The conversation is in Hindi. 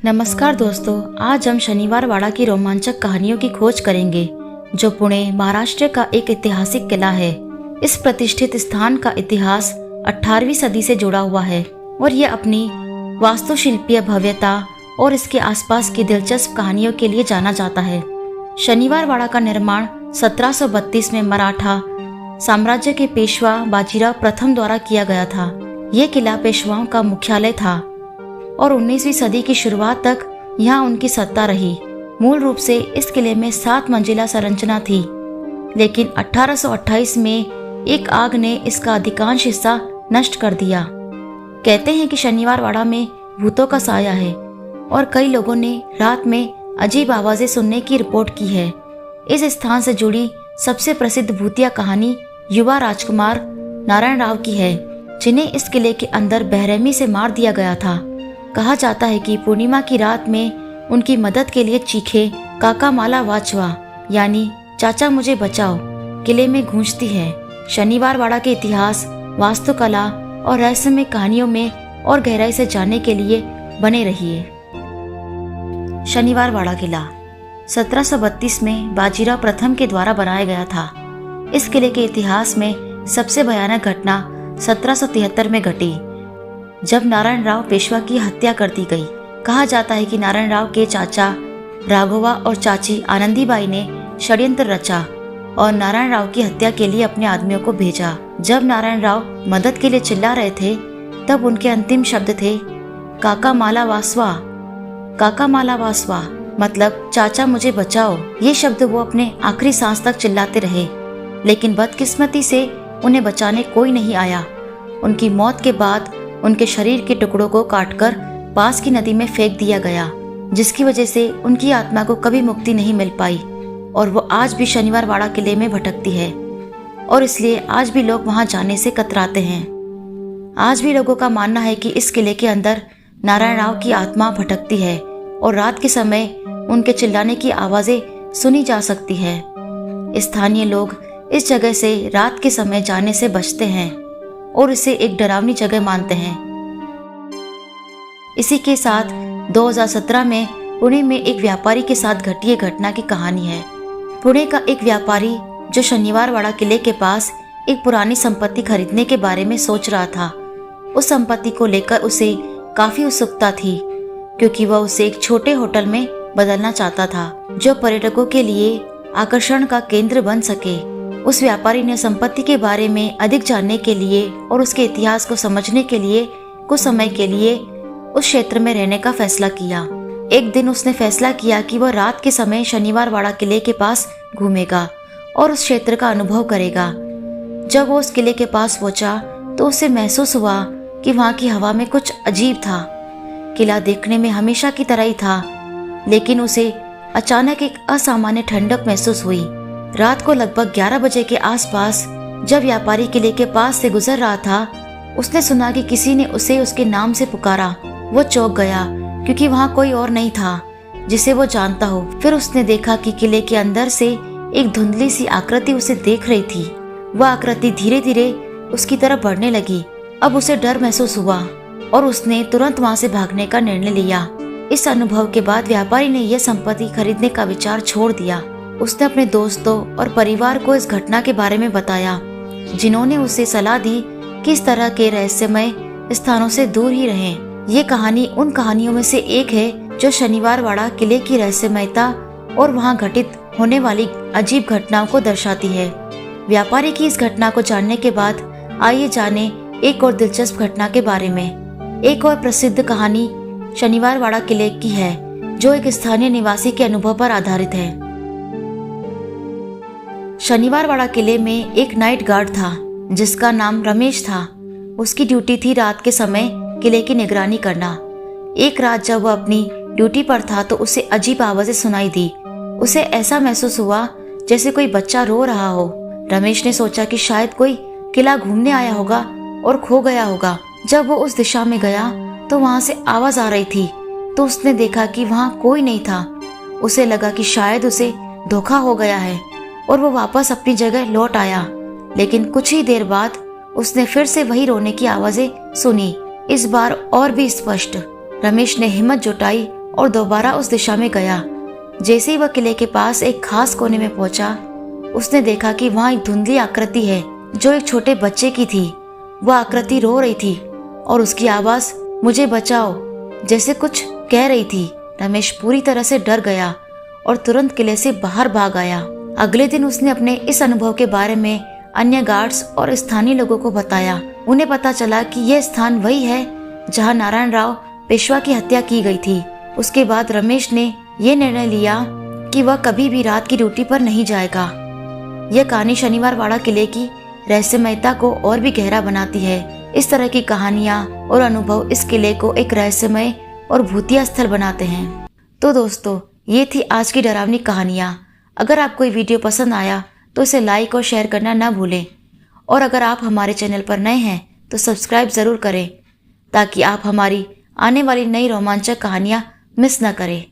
नमस्कार दोस्तों, आज हम शनिवार वाड़ा की रोमांचक कहानियों की खोज करेंगे जो पुणे महाराष्ट्र का एक ऐतिहासिक किला है। इस प्रतिष्ठित स्थान का इतिहास 18वीं सदी से जुड़ा हुआ है और यह अपनी वास्तुशिल्पीय भव्यता और इसके आसपास की दिलचस्प कहानियों के लिए जाना जाता है। शनिवार वाड़ा का निर्माण 1732 में मराठा साम्राज्य के पेशवा बाजीराव प्रथम द्वारा किया गया था। यह किला पेशवाओं का मुख्यालय था और 19वीं सदी की शुरुआत तक यहाँ उनकी सत्ता रही। मूल रूप से इस किले में 7 मंजिला संरचना थी, लेकिन 1828 में एक आग ने इसका अधिकांश हिस्सा नष्ट कर दिया। कहते हैं कि शनिवार वाड़ा में भूतों का साया है और कई लोगों ने रात में अजीब आवाजें सुनने की रिपोर्ट की है। इस स्थान से जुड़ी सबसे प्रसिद्ध भूतिया कहानी युवा राजकुमार नारायण राव की है, जिन्हें इस किले के अंदर बेरहमी से मार दिया गया था। कहा जाता है कि पूर्णिमा की रात में उनकी मदद के लिए चीखे काका माला वाचवा यानी चाचा मुझे बचाओ किले में गूंजती है। शनिवार वाड़ा के इतिहास, वास्तुकला और रहस्यमय कहानियों में और गहराई से जानने के लिए बने रहिए। शनिवार वाड़ा किला 1732 में बाजीराव प्रथम के द्वारा बनाया गया था। इस किले के इतिहास में सबसे भयानक घटना 1773 में घटी, जब नारायण राव पेशवा की हत्या कर दी गई। कहा जाता है कि नारायण राव के चाचा राघवा और चाची आनंदीबाई ने षड्यंत्र रचा और नारायण राव की हत्या के लिए अपने आदमियों को भेजा। जब नारायण राव मदद के लिए चिल्ला रहे थे, तब उनके अंतिम शब्द थे काका माला वासवा। काका माला वासवा मतलब चाचा मुझे बचाओ। ये शब्द वो अपने आखिरी सांस तक चिल्लाते रहे, लेकिन बदकिस्मती से उन्हें बचाने कोई नहीं आया। उनकी मौत के बाद उनके शरीर के टुकड़ों को काटकर पास की नदी में फेंक दिया गया, जिसकी वजह से उनकी आत्मा को कभी मुक्ति नहीं मिल पाई और वो आज भी शनिवार वाड़ा किले में भटकती है और इसलिए आज भी लोग वहां जाने से कतराते हैं। आज भी लोगों का मानना है कि इस किले के अंदर नारायण राव की आत्मा भटकती है और रात के समय उनके चिल्लाने की आवाजें सुनी जा सकती है। स्थानीय लोग इस जगह से रात के समय जाने से बचते हैं और इसे एक डरावनी जगह मानते हैं। इसी के साथ 2017 में पुणे में एक व्यापारी के साथ घटी ये घटना की कहानी है। पुणे का एक व्यापारी जो शनिवार वाड़ा किले के पास एक पुरानी संपत्ति खरीदने के बारे में सोच रहा था। उस संपत्ति को लेकर उसे काफी उत्सुकता थी, क्योंकि वह उसे एक छोटे होटल में बदलना चाहता था जो पर्यटकों के लिए आकर्षण का केंद्र बन सके। उस व्यापारी ने संपत्ति के बारे में अधिक जानने के लिए और उसके इतिहास को समझने के लिए कुछ समय के लिए उस क्षेत्र में रहने का फैसला किया। एक दिन उसने फैसला किया कि वह रात के समय शनिवार वाड़ा किले के पास घूमेगा और उस क्षेत्र का अनुभव करेगा। जब वो उस किले के पास पहुंचा तो उसे महसूस हुआ कि वहाँ की हवा में कुछ अजीब था। किला देखने में हमेशा की तरह ही था, लेकिन उसे अचानक एक असामान्य ठंडक महसूस हुई। रात को लगभग 11 बजे के आसपास जब व्यापारी किले के पास से गुजर रहा था, उसने सुना कि किसी ने उसे उसके नाम से पुकारा। वो चौंक गया, क्योंकि वहाँ कोई और नहीं था जिसे वो जानता हो। फिर उसने देखा कि किले के अंदर से एक धुंधली सी आकृति उसे देख रही थी। वह आकृति धीरे धीरे उसकी तरफ बढ़ने लगी। अब उसे डर महसूस हुआ और उसने तुरंत वहाँ से भागने का निर्णय लिया। इस अनुभव के बाद व्यापारी ने यह संपत्ति खरीदने का विचार छोड़ दिया। उसने अपने दोस्तों और परिवार को इस घटना के बारे में बताया, जिन्होंने उसे सलाह दी कि इस तरह के रहस्यमय स्थानों से दूर ही रहें। ये कहानी उन कहानियों में से एक है जो शनिवार वाड़ा किले की रहस्यमयता और वहां घटित होने वाली अजीब घटनाओं को दर्शाती है। व्यापारी की इस घटना को जानने के बाद आइए जाने एक और दिलचस्प घटना के बारे में। एक और प्रसिद्ध कहानी शनिवार वाड़ा किले की है, जो एक स्थानीय निवासी के अनुभव पर आधारित है। शनिवार वाड़ा किले में एक नाइट गार्ड था जिसका नाम रमेश था। उसकी ड्यूटी थी रात के समय किले की निगरानी करना। एक रात जब वह अपनी ड्यूटी पर था तो उसे अजीब आवाजें सुनाई दी। उसे ऐसा महसूस हुआ जैसे कोई बच्चा रो रहा हो। रमेश ने सोचा कि शायद कोई किला घूमने आया होगा और खो गया होगा। जब वो उस दिशा में गया तो वहां से आवाज आ रही थी, तो उसने देखा कि वहां कोई नहीं था। उसे लगा कि शायद उसे धोखा हो गया है और वो वापस अपनी जगह लौट आया। लेकिन कुछ ही देर बाद उसने फिर से वही रोने की आवाजें सुनी, इस बार और भी स्पष्ट। रमेश ने हिम्मत जुटाई और दोबारा उस दिशा में गया। जैसे ही वह किले के पास एक खास कोने में पहुंचा, उसने देखा कि वहां एक धुंधली आकृति है जो एक छोटे बच्चे की थी। वह आकृति रो रही थी और उसकी आवाज मुझे बचाओ जैसे कुछ कह रही थी। रमेश पूरी तरह से डर गया और तुरंत किले से बाहर भाग आया। अगले दिन उसने अपने इस अनुभव के बारे में अन्य गार्ड्स और स्थानीय लोगों को बताया। उन्हें पता चला कि यह स्थान वही है जहां नारायण राव पेशवा की हत्या की गई थी। उसके बाद रमेश ने यह निर्णय लिया कि वह कभी भी रात की ड्यूटी पर नहीं जाएगा। यह कहानी शनिवार वाड़ा किले की रहस्यमयता को और भी गहरा बनाती है। इस तरह की कहानियां और अनुभव इस किले को एक रहस्यमय और भूतिया स्थल बनाते हैं। तो दोस्तों, ये थी आज की डरावनी कहानियां। अगर आपको ये वीडियो पसंद आया तो इसे लाइक और शेयर करना ना भूलें। और अगर आप हमारे चैनल पर नए हैं तो सब्सक्राइब ज़रूर करें ताकि आप हमारी आने वाली नई रोमांचक कहानियां मिस न करें।